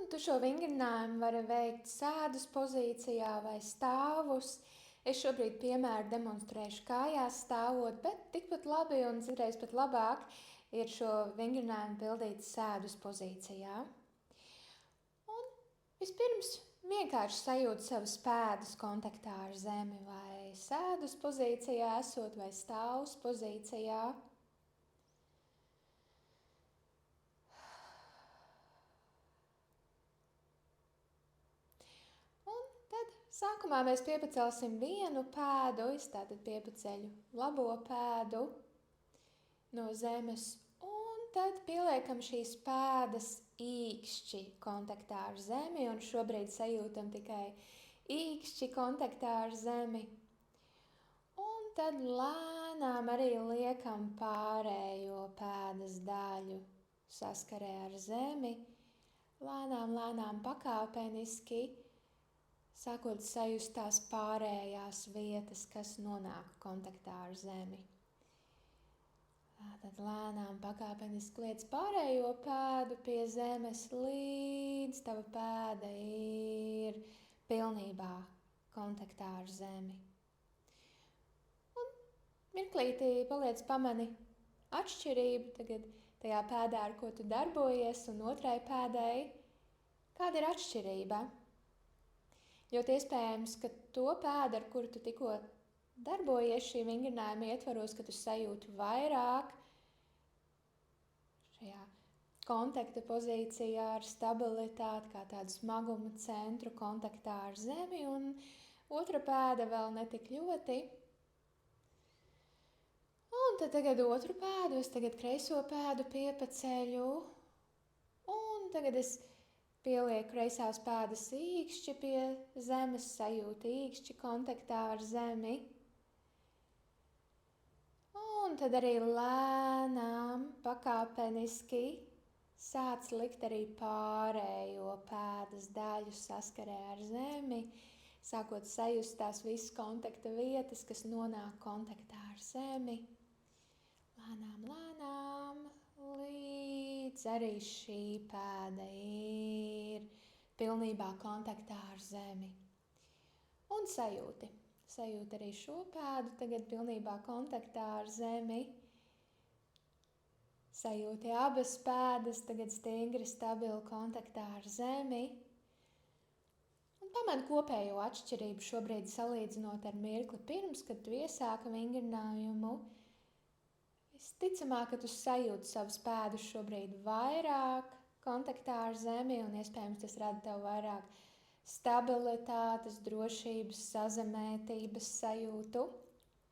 Un tu šo vingrinājumu vari veikt sēdus pozīcijā vai stāvus. Es šobrīd piemēru demonstrēšu kājās stāvot, bet tikpat labi un citreiz pat labāk ir šo vingrinājumu pildīt sēdus pozīcijā. Un vispirms vienkārši sajūt savas pēdas kontaktā ar zemi, vai sēdus pozīcijā esot, vai stāvus pozīcijā. Sākumā mēs piepacelsim vienu pēdu, es tātad piepaceļu labo pēdu no zemes, un tad pieliekam šīs pēdas īkšķi kontaktā ar zemi, un šobrīd sajūtam tikai īkšķi kontaktā ar zemi. Un tad lēnām arī liekam pārējo pēdas daļu saskarē ar zemi, lēnām pakāpeniski, sākot sajust tās pārējās vietas, kas nonāk kontaktā ar zemi. Tad lēnām pakāpeniski liec pārējo pēdu pie zemes, līdz tava pēda ir pilnībā kontaktā ar zemi. Un mirklītī paliec pamani atšķirību tagad tajā pēdā, ar ko tu darbojies, un otrai pēdai. Kāda ir atšķirība? Ļoti iespējams, ka to pēdu, ar kuru tu tikko darbojies šī vingrinājuma ietvaros, ka tu sajūti vairāk šajā kontakta pozīcijā ar stabilitāti, kā tādu smaguma centru kontaktā ar zemi, un otra pēda vēl netik ļoti. Un tad tagad otru pēdu, es tagad kreiso pēdu piepaceļu, un tagad es pielieku kreisās pēdas īkšķi pie zemes, sajūtu īkšķi kontaktā ar zemi. Un tad arī lēnām, pakāpeniski sāc likt arī pārējo pēdas daļu saskarē ar zemi, sākot sajust tās visas kontakta vietas, kas nonāk kontaktā ar zemi. Lēnām, līdz arī šī pēda ir pilnībā kontaktā ar zemi. Un sajūti arī šo pēdu tagad pilnībā kontaktā ar zemi. Sajūti abas pēdas tagad stingri, stabili kontaktā ar zemi. Un pamani kopējo atšķirību šobrīd salīdzinot ar mirkli pirms, kad tu iesāki vingrinājumu. Visticamāk, ka tu sajūti savus pēdus šobrīd vairāk kontaktā ar zemi, un iespējams tas rada tev vairāk stabilitātes, drošības, sazemētības sajūtu.